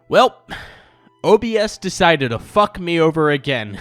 Well, OBS decided to fuck me over again.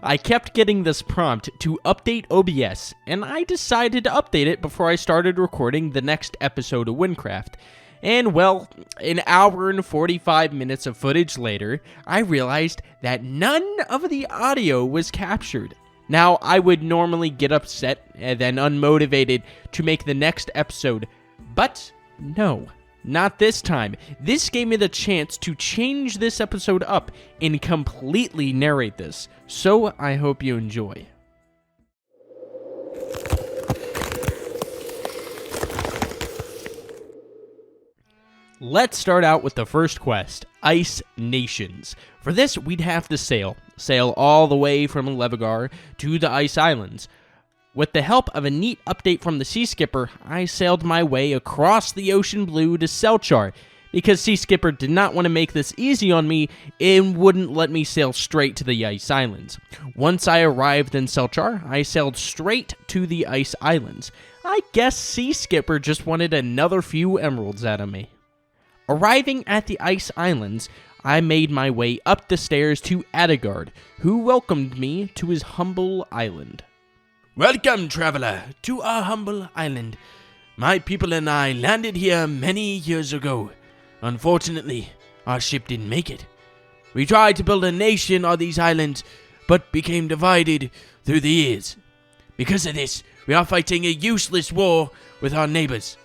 I kept getting this prompt to update OBS, and I decided to update it before I started recording the next episode of Wynncraft. And well, an hour and 45 minutes of footage later, I realized that none of the audio was captured. Now, I would normally get upset and then unmotivated to make the next episode, but no, not this time. This gave me the chance to change this episode up and completely narrate this, so I hope you enjoy. Let's start out with the first quest, Ice Nations. For this, we'd have to sail all the way from Levigar to the Ice Islands. With the help of a neat update from the Sea Skipper, I sailed my way across the ocean blue to Selchar, because Sea Skipper did not want to make this easy on me and wouldn't let me sail straight to the Ice Islands. Once I arrived in Selchar, I sailed straight to the Ice Islands. I guess Sea Skipper just wanted another few emeralds out of me. Arriving at the Ice Islands, I made my way up the stairs to Adagard, who welcomed me to his humble island. Welcome, traveler, to our humble island. My people and I landed here many years ago. Unfortunately, our ship didn't make it. We tried to build a nation on these islands, but became divided through the years. Because of this, we are fighting a useless war with our neighbors.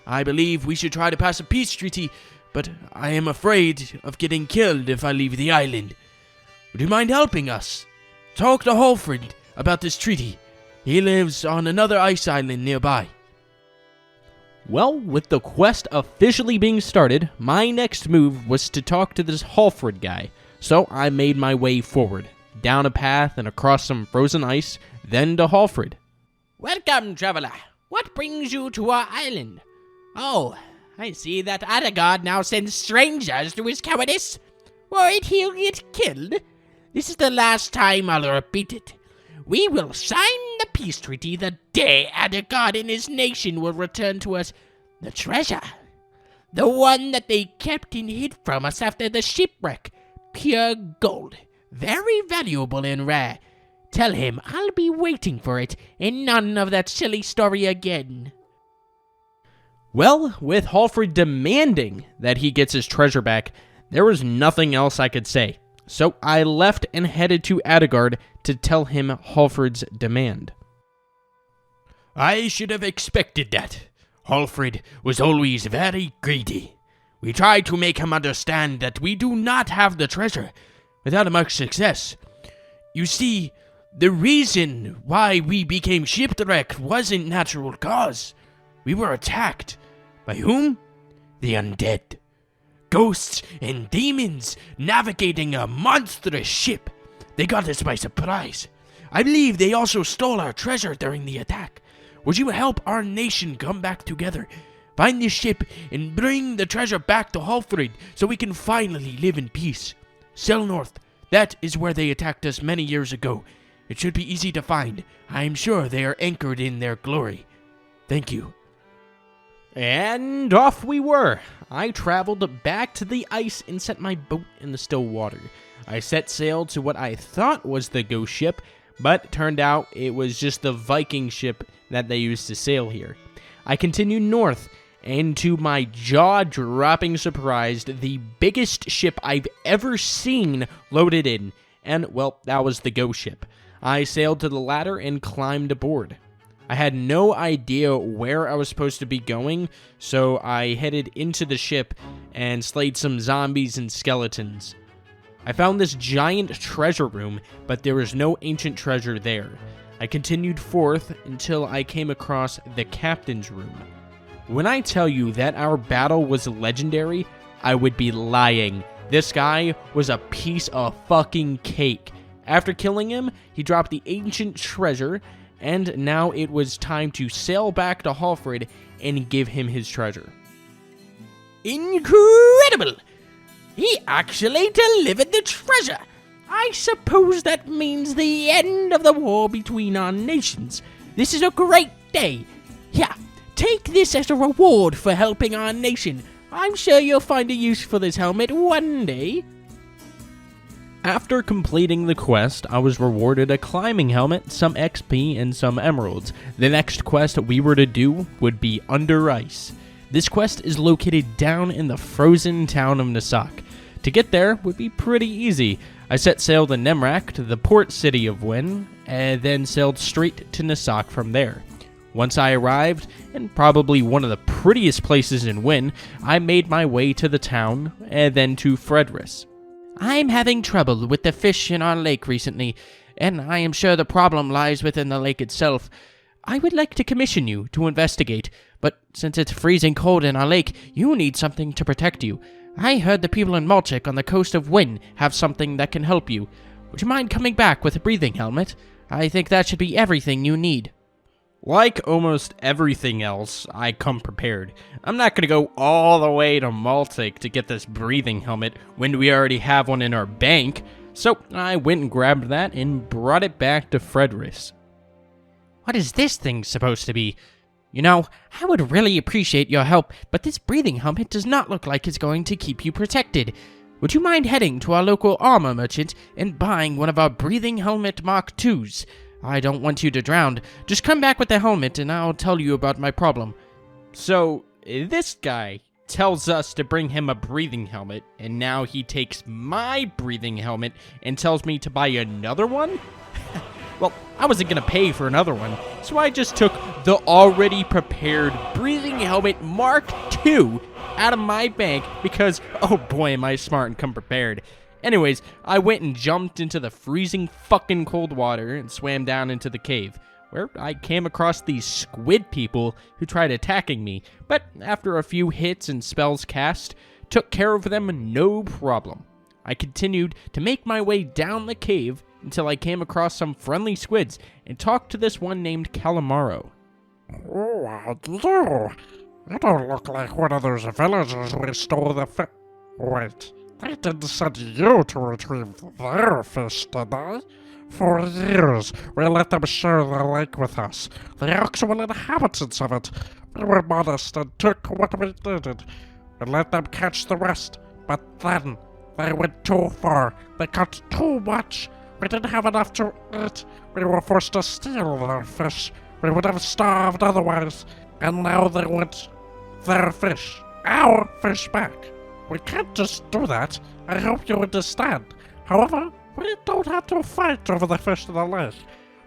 I believe we should try to pass a peace treaty, but I am afraid of getting killed if I leave the island. Would you mind helping us? Talk to Halfred about this treaty. He lives on another ice island nearby. Well, with the quest officially being started, my next move was to talk to this Halfred guy. So I made my way forward, down a path and across some frozen ice, then to Halfred. Welcome, traveler. What brings you to our island? Oh, I see that Adagard now sends strangers to his cowardice. Worried he'll get killed? This is the last time I'll repeat it. We will sign the peace treaty the day Adagard and his nation will return to us the treasure. The one that they kept and hid from us after the shipwreck. Pure gold. Very valuable and rare. Tell him I'll be waiting for it, and none of that silly story again. Well, with Halfred demanding that he gets his treasure back, there was nothing else I could say. So I left and headed to Adagard to tell him Halfred's demand. I should have expected that. Halfred was always very greedy. We tried to make him understand that we do not have the treasure, without much success. You see, the reason why we became shipwrecked wasn't natural cause. We were attacked. By whom? The undead. Ghosts and demons navigating a monstrous ship. They got us by surprise. I believe they also stole our treasure during the attack. Would you help our nation come back together? Find this ship and bring the treasure back to Halfred so we can finally live in peace. Sail north. That is where they attacked us many years ago. It should be easy to find. I am sure they are anchored in their glory. Thank you. And off we were. I traveled back to the ice and set my boat in the still water. I set sail to what I thought was the ghost ship, but turned out it was just the Viking ship that they used to sail here. I continued north, and to my jaw-dropping surprise, the biggest ship I've ever seen loaded in, and, well, that was the ghost ship. I sailed to the ladder and climbed aboard. I had no idea where I was supposed to be going, so I headed into the ship and slayed some zombies and skeletons. I found this giant treasure room, but there was no ancient treasure there. I continued forth until I came across the captain's room. When I tell you that our battle was legendary, I would be lying. This guy was a piece of fucking cake. After killing him, he dropped the ancient treasure, and now it was time to sail back to Halfred and give him his treasure. Incredible! He actually delivered the treasure! I suppose that means the end of the war between our nations. This is a great day. Here, take this as a reward for helping our nation. I'm sure you'll find a use for this helmet one day. After completing the quest, I was rewarded a climbing helmet, some XP, and some emeralds. The next quest we were to do would be Underice. This quest is located down in the frozen town of Nasak. To get there would be pretty easy. I set sail to NARRATED, the port city of Wynn, and then sailed straight to Nasak from there. Once I arrived, in probably one of the prettiest places in Wynn, I made my way to the town, and then to Fredris. I'm having trouble with the fish in our lake recently, and I am sure the problem lies within the lake itself. I would like to commission you to investigate, but since it's freezing cold in our lake, you need something to protect you. I heard the people in Malchik on the coast of Wynn have something that can help you. Would you mind coming back with a breathing helmet? I think that should be everything you need. Like almost everything else, I come prepared. I'm not going to go all the way to Maltic to get this breathing helmet when we already have one in our bank, so I went and grabbed that and brought it back to Fredris. What is this thing supposed to be? You know, I would really appreciate your help, but this breathing helmet does not look like it's going to keep you protected. Would you mind heading to our local armor merchant and buying one of our breathing helmet Mark IIs? I don't want you to drown. Just come back with the helmet and I'll tell you about my problem. So, this guy tells us to bring him a breathing helmet, and now he takes my breathing helmet and tells me to buy another one? Well, I wasn't going to pay for another one, so I just took the already prepared breathing helmet Mark II out of my bank because, oh boy, am I smart and come prepared. Anyways, I went and jumped into the freezing fucking cold water and swam down into the cave, where I came across these squid people who tried attacking me, but after a few hits and spells cast, took care of them no problem. I continued to make my way down the cave until I came across some friendly squids and talked to this one named Calamaro. Oh, hello. You don't look like one of those villagers we stole the fish. Wait, they didn't send you to retrieve their fish, did they? For years, we let them share the lake with us, the actual inhabitants of it. We were modest and took what we needed. We let them catch the rest, but then they went too far. They caught too much. We didn't have enough to eat. We were forced to steal their fish. We would have starved otherwise. And now they want their fish, our fish back. We can't just do that. I hope you understand. However, we don't have to fight over the fish in the lake.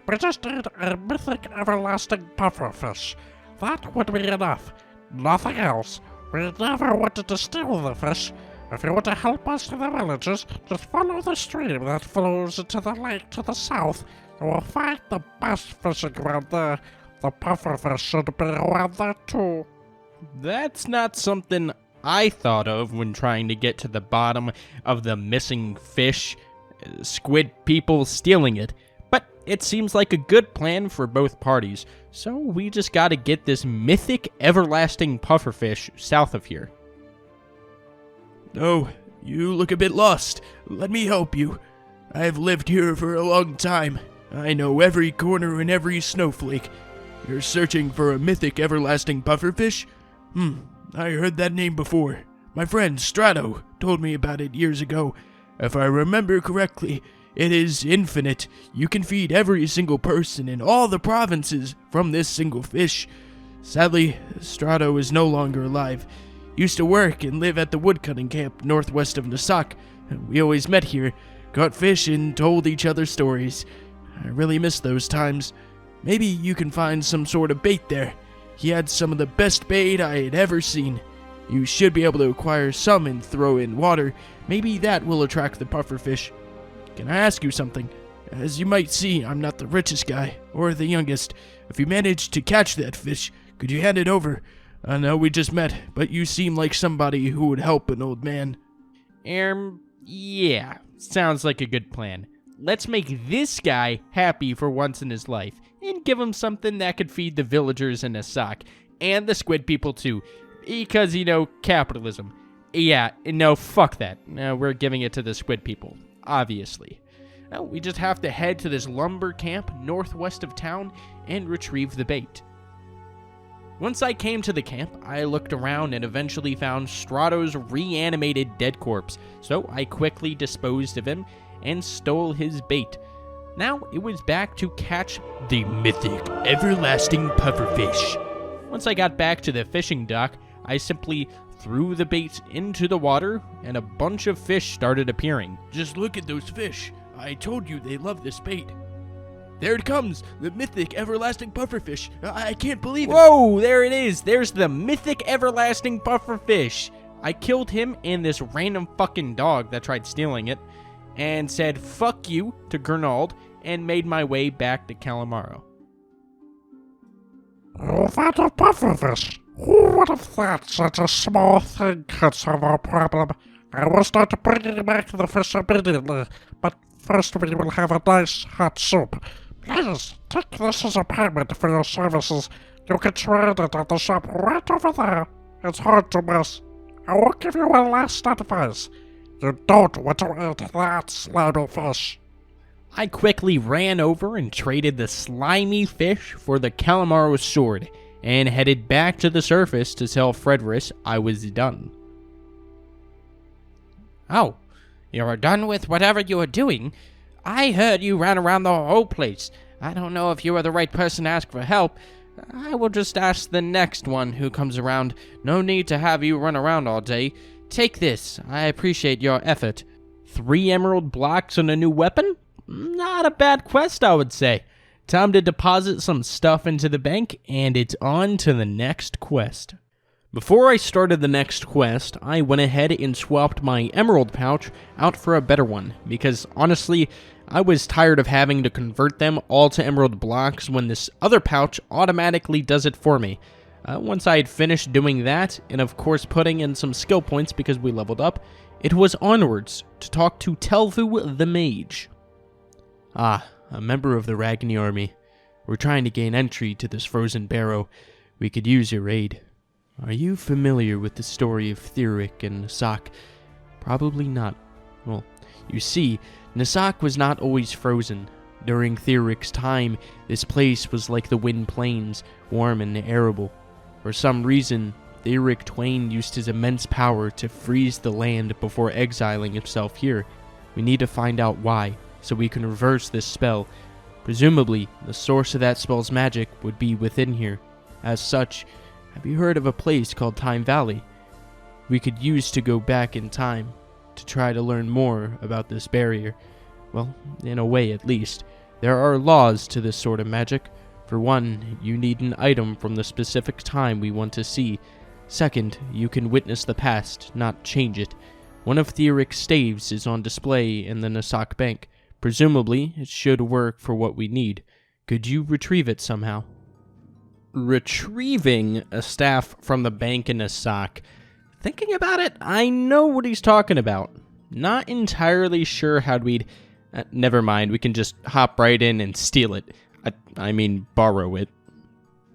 We just need a mythic everlasting pufferfish. That would be enough. Nothing else. We never wanted to steal the fish. If you want to help us to the villages, just follow the stream that flows into the lake to the south. You will find the best fishing ground there. The pufferfish should be around there too. That's not something I thought of when trying to get to the bottom of the missing fish, squid people stealing it. But it seems like a good plan for both parties, so we just gotta get this mythic everlasting pufferfish south of here. Oh, you look a bit lost. Let me help you. I've lived here for a long time. I know every corner and every snowflake. You're searching for a mythic everlasting pufferfish? I heard that name before. My friend Strato told me about it years ago. If I remember correctly, it is infinite. You can feed every single person in all the provinces from this single fish. Sadly, Strato is no longer alive. Used to work and live at the woodcutting camp northwest of Nasak. We always met here, caught fish, and told each other stories. I really miss those times. Maybe you can find some sort of bait there. He had some of the best bait I had ever seen. You should be able to acquire some and throw in water. Maybe that will attract the pufferfish. Can I ask you something? As you might see, I'm not the richest guy, or the youngest. If you manage to catch that fish, could you hand it over? I know we just met, but you seem like somebody who would help an old man. Yeah, sounds like a good plan. Let's make this guy happy for once in his life, and give him something that could feed the villagers in Nasak, and the squid people too, because, capitalism. Yeah, no, fuck that. No, we're giving it to the squid people, obviously. Now, we just have to head to this lumber camp northwest of town and retrieve the bait. Once I came to the camp, I looked around and eventually found Strato's reanimated dead corpse, so I quickly disposed of him and stole his bait. Now it was back to catch The mythic, everlasting pufferfish. Once I got back to the fishing dock, I simply threw the bait into the water and a bunch of fish started appearing. Just look at those fish. I told you they love this bait. There it comes, the mythic, everlasting pufferfish. I can't believe it. Whoa, there it is. There's the mythic everlasting pufferfish. I killed him and this random fucking dog that tried stealing it and said fuck you to Gernald and made my way back to Calamaro. Oh, that a pufferfish! Who would have thought such a small thing could solve our problem? I will start bringing back the fish immediately, but first we will have a nice hot soup. Please, take this as a payment for your services. You can trade it at the shop right over there. It's hard to miss. I will give you one last advice. You don't want to eat that slimy fish. I quickly ran over and traded the slimy fish for the Calamaro sword and headed back to the surface to tell Fredris I was done. Oh, you are done with whatever you are doing? I heard you ran around the whole place. I don't know if you are the right person to ask for help. I will just ask the next one who comes around. No need to have you run around all day. Take this. I appreciate your effort. 3 emerald blocks and a new weapon? Not a bad quest, I would say. Time to deposit some stuff into the bank, and it's on to the next quest. Before I started the next quest, I went ahead and swapped my emerald pouch out for a better one, because honestly, I was tired of having to convert them all to emerald blocks when this other pouch automatically does it for me. Once I had finished doing that, and of course putting in some skill points because we leveled up, it was onwards to talk to Telvu the Mage. Ah, a member of the Ragni army. We're trying to gain entry to this frozen barrow. We could use your aid. Are you familiar with the story of Theric and Nasak? Probably not. Well, you see, Nasak was not always frozen. During Theric's time, this place was like the Wind Plains, warm and arable. For some reason, Theric Twain used his immense power to freeze the land before exiling himself here. We need to find out why, so we can reverse this spell. Presumably, the source of that spell's magic would be within here. As such, have you heard of a place called Time Valley? We could use to go back in time, to try to learn more about this barrier. Well, in a way at least. There are laws to this sort of magic. For one, you need an item from the specific time we want to see. Second, you can witness the past, not change it. One of Theric's staves is on display in the Nasak Bank. Presumably, it should work for what we need. Could you retrieve it somehow? Retrieving a staff from the bank in Nasak. Thinking about it, I know what he's talking about. Not entirely sure how we'd... never mind, we can just hop right in and steal it. I mean, borrow it.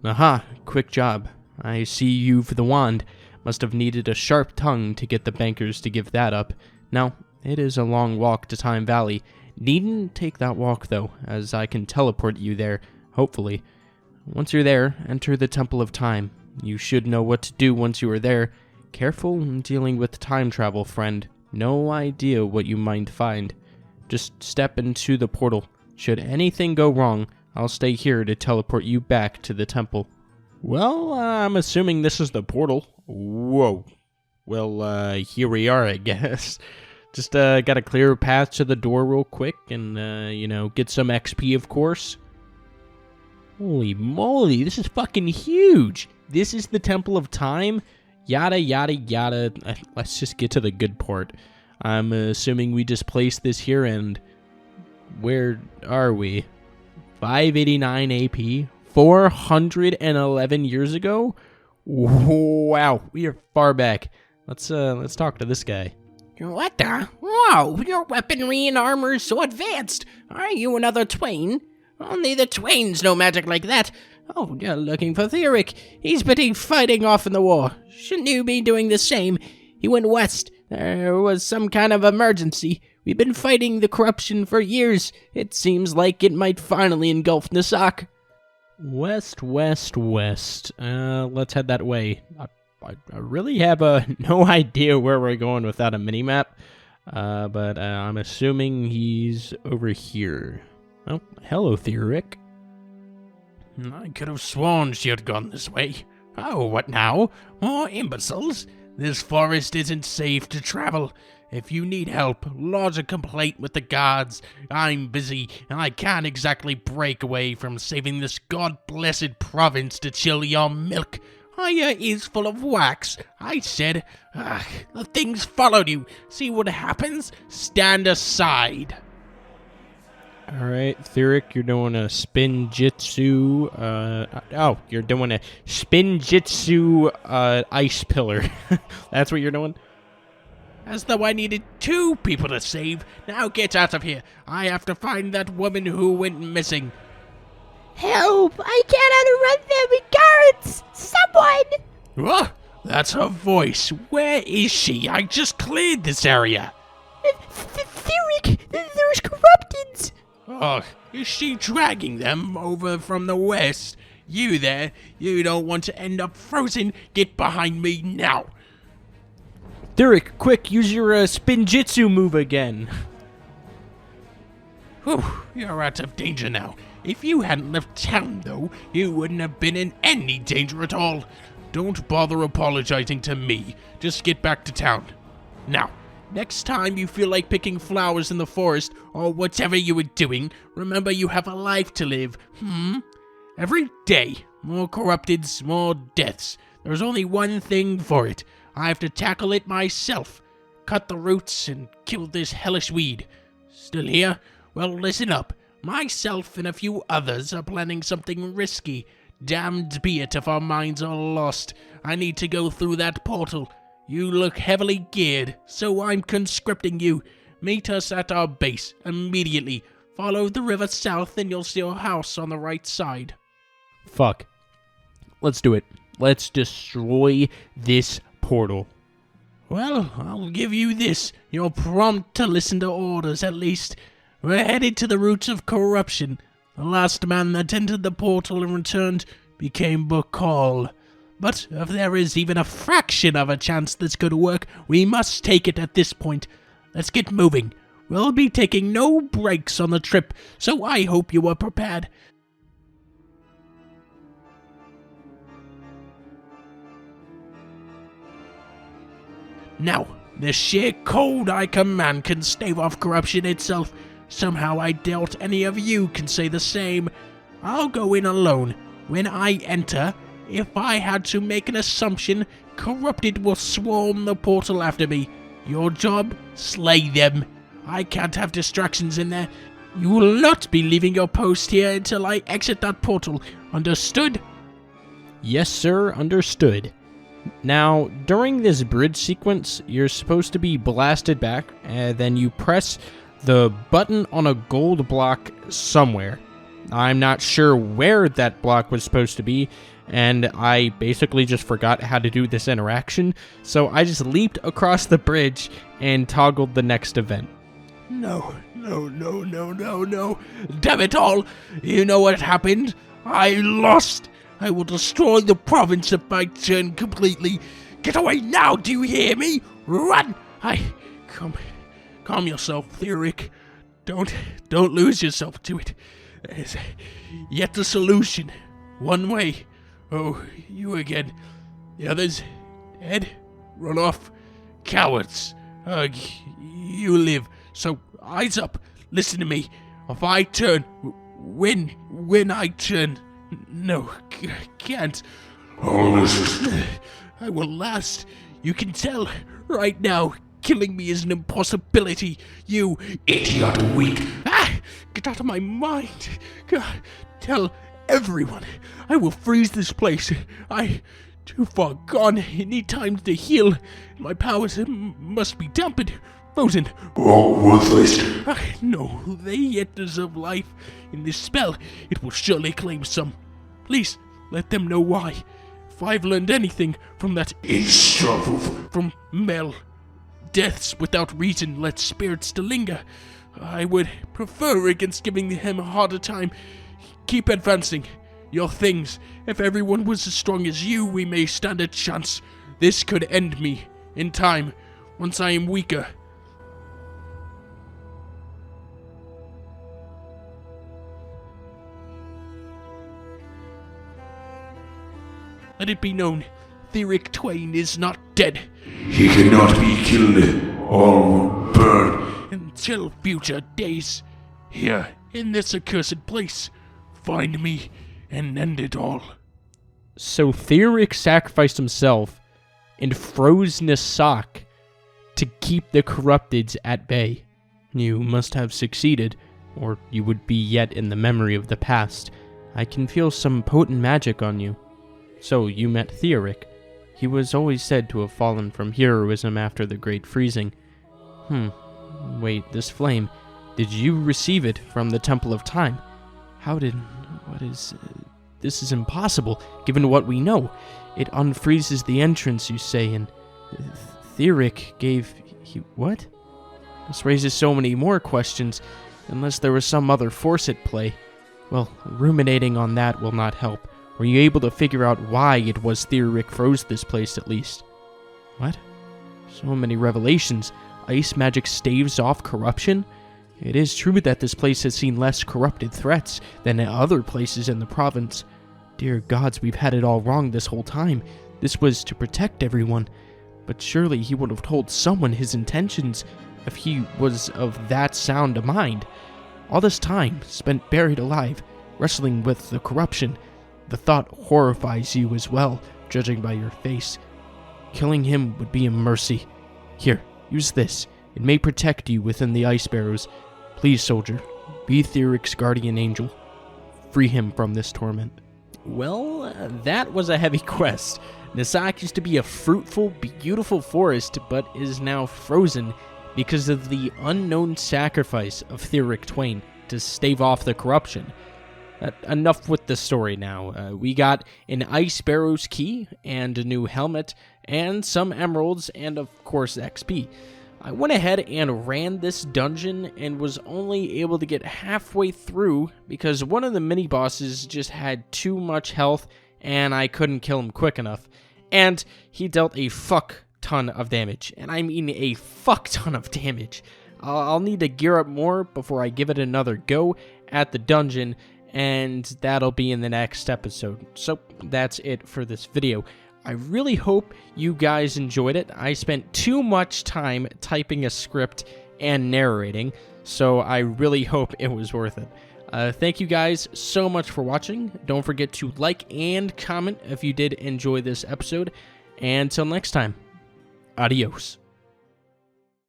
Aha, quick job. I see you've the wand. Must have needed a sharp tongue to get the bankers to give that up. Now, it is a long walk to Time Valley. Needn't take that walk, though, as I can teleport you there, hopefully. Once you're there, enter the Temple of Time. You should know what to do once you are there. Careful in dealing with time travel, friend. No idea what you might find. Just step into the portal. Should anything go wrong, I'll stay here to teleport you back to the temple. Well, I'm assuming this is the portal. Whoa. Well, here we are, I guess. Just gotta clear a path to the door real quick and, get some XP, of course. Holy moly, this is fucking huge. This is the Temple of Time. Yada, yada, yada. Let's just get to the good part. I'm assuming we just place this here and... Where are we? 589 AP? 411 years ago? Wow, we are far back. Let's talk to this guy. What the? Whoa, your weaponry and armor is so advanced. Are you another Twain? Only the Twains know magic like that. Oh, you're looking for Theric. He's busy fighting off in the war. Shouldn't you be doing the same? He went west. There was some kind of emergency. We've been fighting the corruption for years. It seems like it might finally engulf Nasak. West, west, west. Let's head that way. I really have no idea where we're going without a minimap, but I'm assuming he's over here. Oh, hello, Theoric. I could have sworn she had gone this way. Oh, what now? More imbeciles? This forest isn't safe to travel. If you need help, lodge a complaint with the guards. I'm busy, and I can't exactly break away from saving this god-blessed province to chill your milk. Hiya is full of wax. I said, the things followed you. See what happens? Stand aside. Alright, Theoric, you're doing a spin jitsu, you're doing a spin jitsu, ice pillar. That's what you're doing? As though I needed 2 people to save. Now get out of here. I have to find that woman who went missing. Help! I can't outrun them! Guards! Someone! What? That's her voice. Where is she? I just cleared this area. Theoric! There's corrupteds! Oh, is she dragging them over from the west? You there? You don't want to end up frozen? Get behind me now. Theoric, quick, use your spin jitsu move again. Whew, you're out of danger now. If you hadn't left town, though, you wouldn't have been in any danger at all. Don't bother apologizing to me. Just get back to town. Now, next time you feel like picking flowers in the forest, or whatever you were doing, remember you have a life to live, Every day, more corrupteds, more deaths. There's only one thing for it. I have to tackle it myself. Cut the roots and kill this hellish weed. Still here? Well, listen up. Myself and a few others are planning something risky. Damned be it if our minds are lost. I need to go through that portal. You look heavily geared, so I'm conscripting you. Meet us at our base immediately. Follow the river south and you'll see our house on the right side. Fuck. Let's do it. Let's destroy this portal. Well, I'll give you this. You're prompt to listen to orders, at least. We're headed to the roots of corruption. The last man that entered the portal and returned became Bacall. But if there is even a fraction of a chance this could work, we must take it at this point. Let's get moving. We'll be taking no breaks on the trip, so I hope you are prepared. Now, the sheer code I command can stave off corruption itself. Somehow I doubt any of you can say the same. I'll go in alone. When I enter, if I had to make an assumption, corrupted will swarm the portal after me. Your job? Slay them. I can't have distractions in there. You will not be leaving your post here until I exit that portal. Understood? Yes, sir, understood. Now, during this bridge sequence, you're supposed to be blasted back, and then you press the button on a gold block somewhere. I'm not sure where that block was supposed to be, and I basically just forgot how to do this interaction, so I just leaped across the bridge and toggled the next event. No. Damn it all! You know what happened? I lost! I will destroy the province if I turn completely. Get away now, do you hear me? Run! Calm yourself, Theoric. Don't lose yourself to it. There's yet a solution. One way. Oh, you again. The others dead? Run off. Cowards. Ugh, you live. So eyes up. Listen to me. If I turn, when I turn, no, can't. I will last. You can tell right now. Killing me is an impossibility. You idiot weak. Get out of my mind. God, tell everyone. I will freeze this place. Too far gone. It need time to heal. My powers must be dampened. Frozen. Oh, worthless. No, they yet deserve life. In this spell, it will surely claim some. Please, let them know why. If I've learned anything from that from Mel, deaths without reason let spirits to linger. I would prefer against giving him a harder time. Keep advancing. your things. If everyone was as strong as you, we may stand a chance. This could end me in time, once I am weaker. Let it be known, Theric Twain is not dead. He cannot be killed. All will burn. Until future days, here in this accursed place, find me and end it all. So Theric sacrificed himself and froze Nasak to keep the corrupteds at bay. You must have succeeded, or you would be yet in the memory of the past. I can feel some potent magic on you. So you met Theric. He was always said to have fallen from heroism after the Great Freezing. Wait, this flame, did you receive it from the Temple of Time? This is impossible, given what we know. It unfreezes the entrance, you say, and Theric gave... what? This raises so many more questions, unless there was some other force at play. Well, ruminating on that will not help. Were you able to figure out why it was Theric froze this place, at least? What? So many revelations. Ice magic staves off corruption? It is true that this place has seen less corrupted threats than other places in the province. Dear gods, we've had it all wrong this whole time. This was to protect everyone. But surely he would have told someone his intentions if he was of that sound of mind. All this time spent buried alive, wrestling with the corruption. The thought horrifies you as well, judging by your face. Killing him would be a mercy. Here, use this. It may protect you within the Ice Barrows. Please, soldier, be Theric's guardian angel. Free him from this torment. Well, that was a heavy quest. Nasak used to be a fruitful, beautiful forest, but is now frozen because of the unknown sacrifice of Theric Twain to stave off the corruption. Enough with the story now. We got an Ice Barrows key and a new helmet and some emeralds and of course XP. I went ahead and ran this dungeon and was only able to get halfway through because one of the mini bosses just had too much health and I couldn't kill him quick enough. And he dealt a fuck ton of damage, and I mean a fuck ton of damage. I'll need to gear up more before I give it another go at the dungeon, and that'll be in the next episode. So that's it for this video. I really hope you guys enjoyed it. I spent too much time typing a script and narrating, so I really hope it was worth it. Thank you guys so much for watching. Don't forget to like and comment if you did enjoy this episode. And until next time, adios.